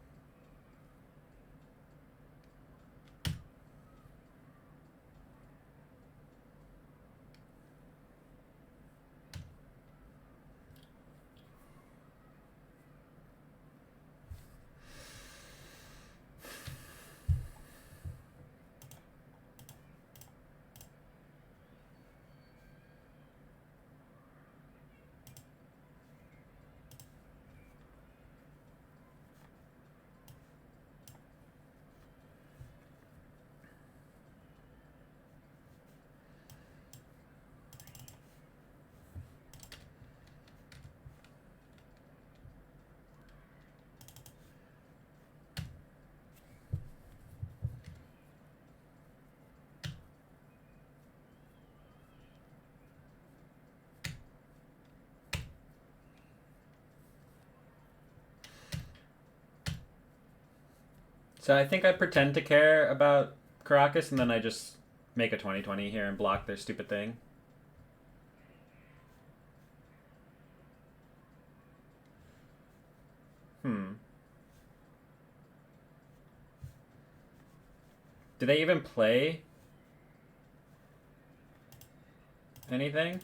So I think I pretend to care about Caracas, and then I just make a 20/20 here and block their stupid thing. Do they even play anything?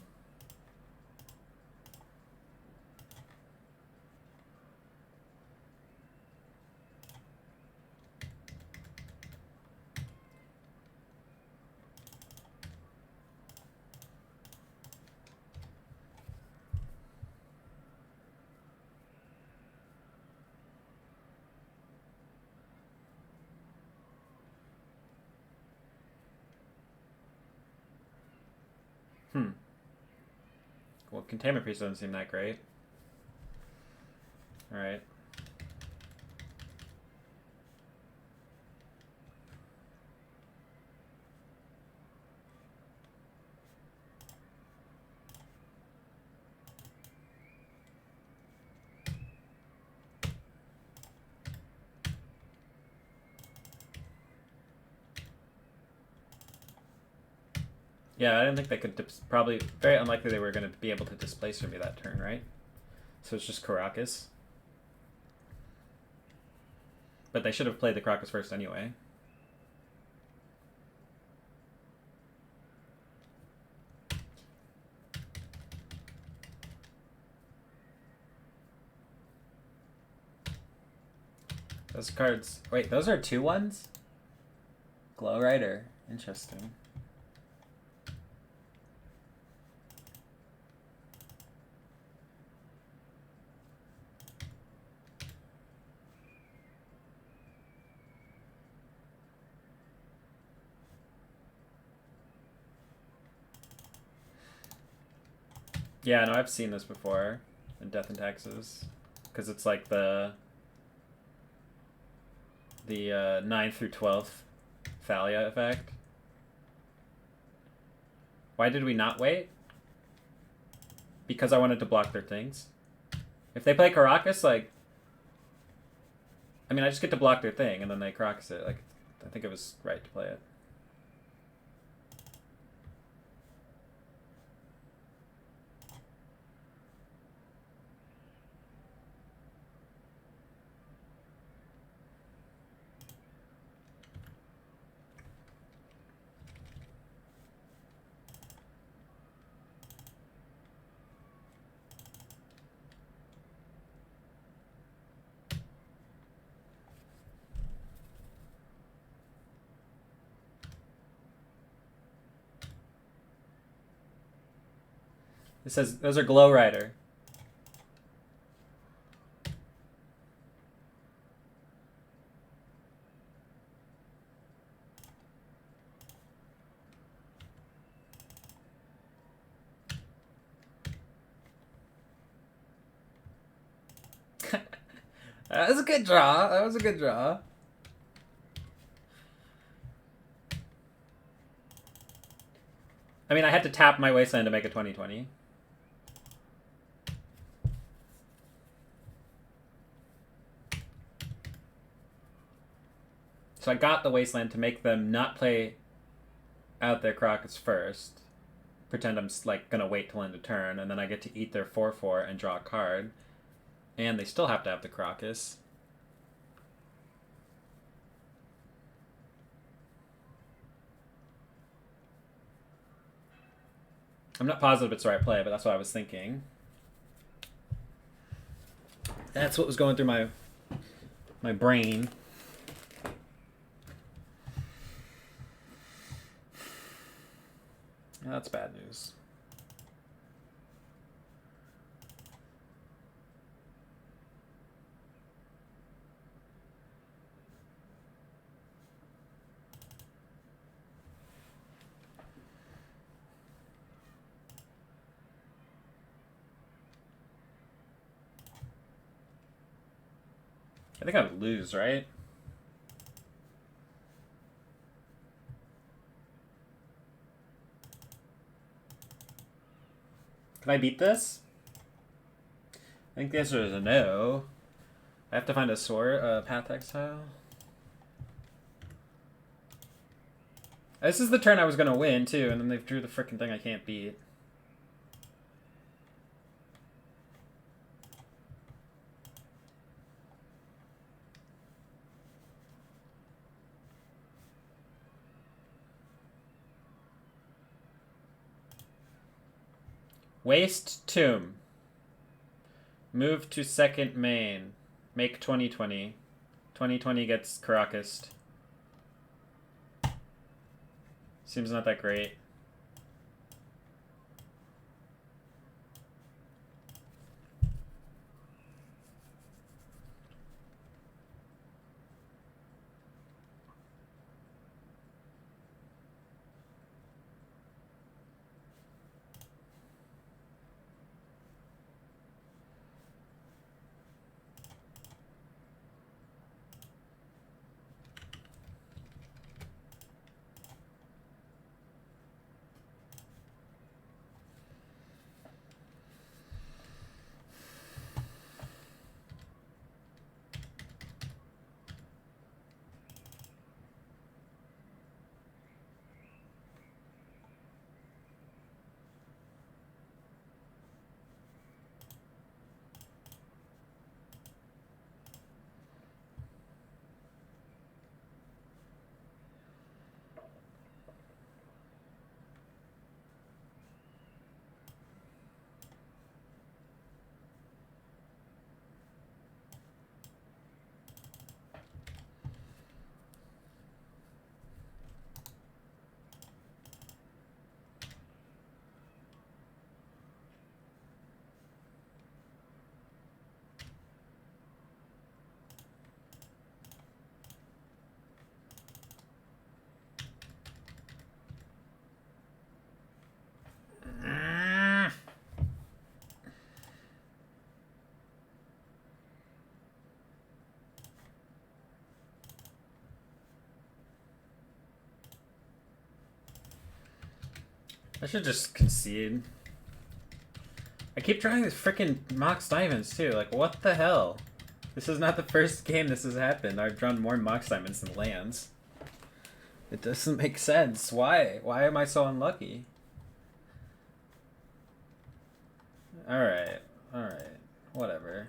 Well, Containment Priest doesn't seem that great. Alright. Yeah, I didn't think they could. Probably very unlikely they were going to be able to displace me that turn, right? So it's just Caracas. But they should have played the Caracas first anyway. Those cards. Wait, those are 2/1s? Glow Rider. Interesting. Yeah, no, I've seen this before in Death and Taxes, because it's like the 9th through 12th Thalia effect. Why did we not wait? Because I wanted to block their things. If they play Caracas, like... I mean, I just get to block their thing, and then they Caracas it. Like, I think it was right to play it. It says, those are Glow Rider. That was a good draw. That was a good draw. I mean, I had to tap my Wasteland to make a 20/20. So I got the Wasteland to make them not play out their Caracas first. Pretend I'm like gonna wait till end of turn, and then I get to eat their 4/4 and draw a card. And they still have to have the Caracas. I'm not positive it's the right play, but that's what I was thinking. That's what was going through my brain. That's bad news. I think I would lose, right? Can I beat this? I think the answer is a no. I have to find a sword, path exile. This is the turn I was gonna win too, and then they drew the frickin' thing I can't beat. Waste Tomb. Move to second main. Make 20/20. 20/20 gets Caracas. Seems not that great. I should just concede. I keep trying these freaking Mox Diamonds too. Like, what the hell? This is not the first game this has happened. I've drawn more Mox Diamonds than lands. It doesn't make sense. Why? Why am I so unlucky? Alright. Alright. Whatever.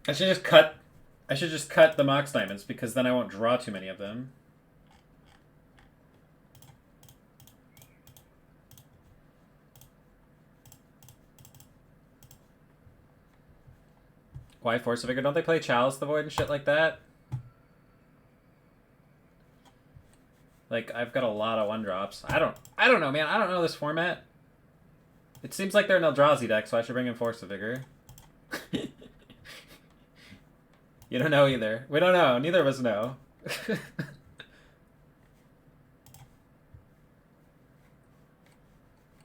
I should just cut the Mox Diamonds because then I won't draw too many of them. Why Force of Vigor? Don't they play Chalice the Void and shit like that? Like, I've got a lot of 1-drops. I don't know, man. I don't know this format. It seems like they're an Eldrazi deck, so I should bring in Force of Vigor. You don't know either. We don't know. Neither of us know.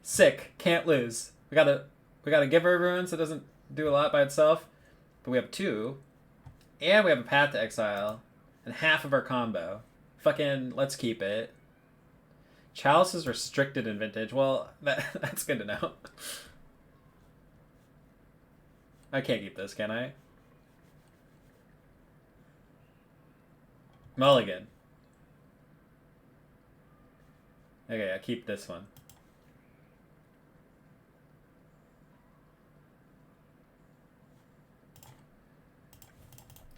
Sick. Can't lose. We gotta give her runes. It doesn't do a lot by itself. But we have 2. And we have a Path to Exile. And half of our combo. Fucking, let's keep it. Chalice is restricted in Vintage. Well, that's good to know. I can't keep this, can I? Mulligan. Okay, I keep this one.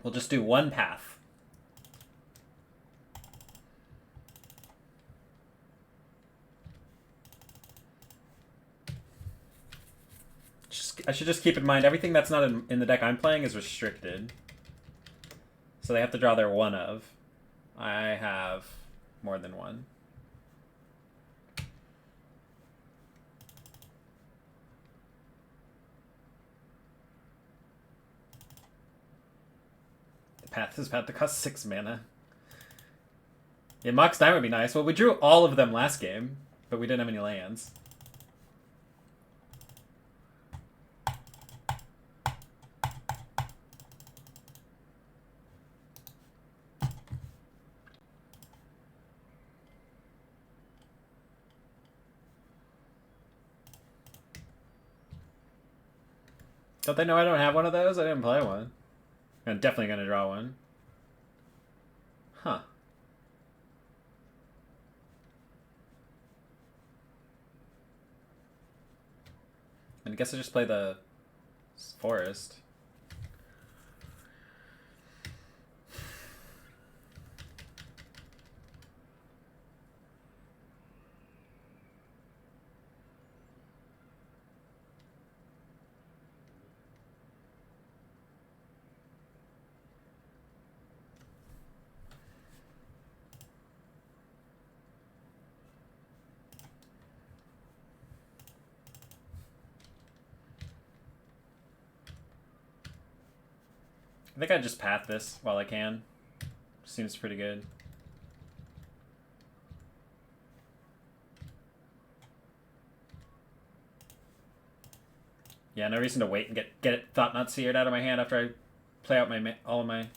We'll just do 1 path. I should just keep in mind, everything that's not in the deck I'm playing is restricted. So they have to draw their 1 of. I have more than 1. The path is about to cost 6 mana. Yeah, Mox Diamond would be nice. Well, we drew all of them last game, but we didn't have any lands. Don't they know I don't have one of those? I didn't play one. I'm definitely going to draw one. Huh. I guess I just play the forest. I think I just path this while I can. Seems pretty good. Yeah, no reason to wait and get it Thought Not Seared out of my hand after I play out all of my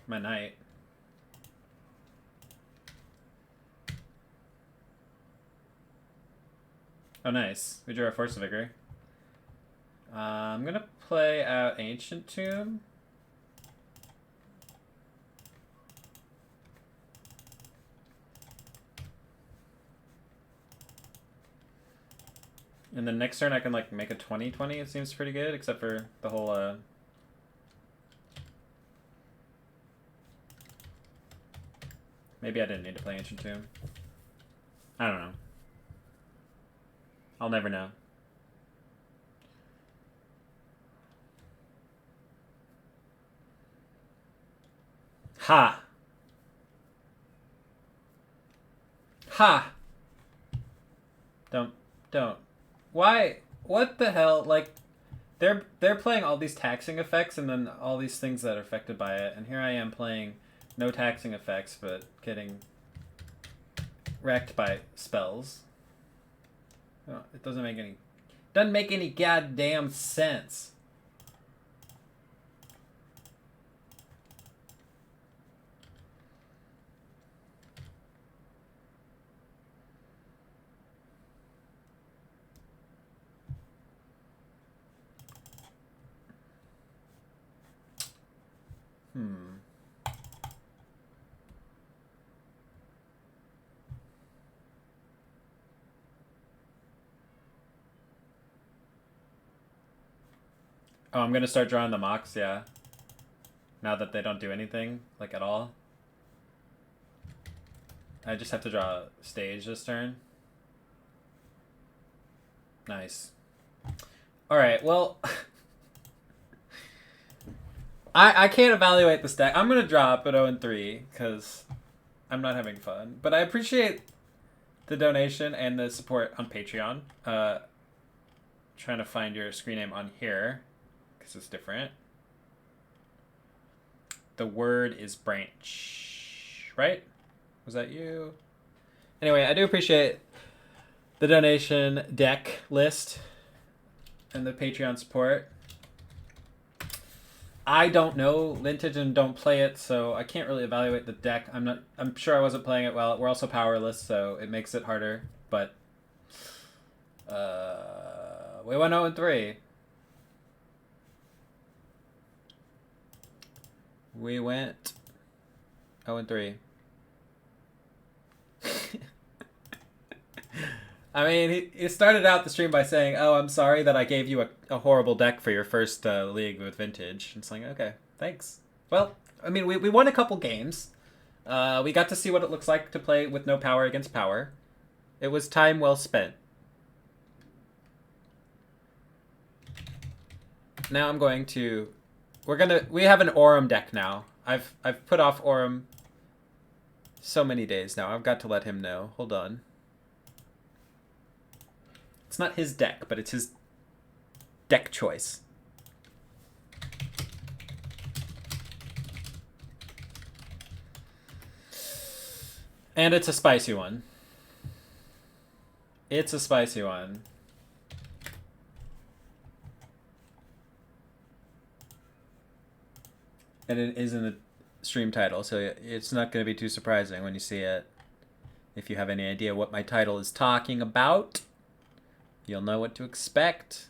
night. Oh, nice. We drew our Force of Vigor. I'm gonna play out Ancient Tomb. And then next turn I can like make a 20/20. It seems pretty good, except for the whole maybe I didn't need to play Ancient Tomb. I don't know. I'll never know. Ha! Ha! Don't. Why? What the hell? Like, they're playing all these taxing effects and then all these things that are affected by it, and here I am playing no taxing effects, but getting wrecked by spells. Oh, it doesn't make any goddamn sense. Oh, I'm gonna start drawing the mocks, yeah. Now that they don't do anything, like, at all. I just have to draw a stage this turn. Nice. Alright, well... I can't evaluate this deck. I'm gonna drop at 0-3, because I'm not having fun. But I appreciate the donation and the support on Patreon. Trying to find your screen name on here, because it's different. The word is branch, right? Was that you? Anyway, I do appreciate the donation deck list and the Patreon support. I don't know Vintage and don't play it, so I can't really evaluate the deck. I'm sure I wasn't playing it well. We're also powerless, so it makes it harder, but we went 0-3. We went 0-3. I mean, he started out the stream by saying, "Oh, I'm sorry that I gave you a horrible deck for your first league with Vintage." It's like, okay, thanks. Well, I mean, we won a couple games. We got to see what it looks like to play with no power against power. It was time well spent. Now I'm going to... We have an Aurum deck now. I've put off Aurum so many days now. I've got to let him know. Hold on. It's not his deck, but it's his deck choice. And it's a spicy one. It's a spicy one. And it is in the stream title, so it's not going to be too surprising when you see it. If you have any idea what my title is talking about, you'll know what to expect.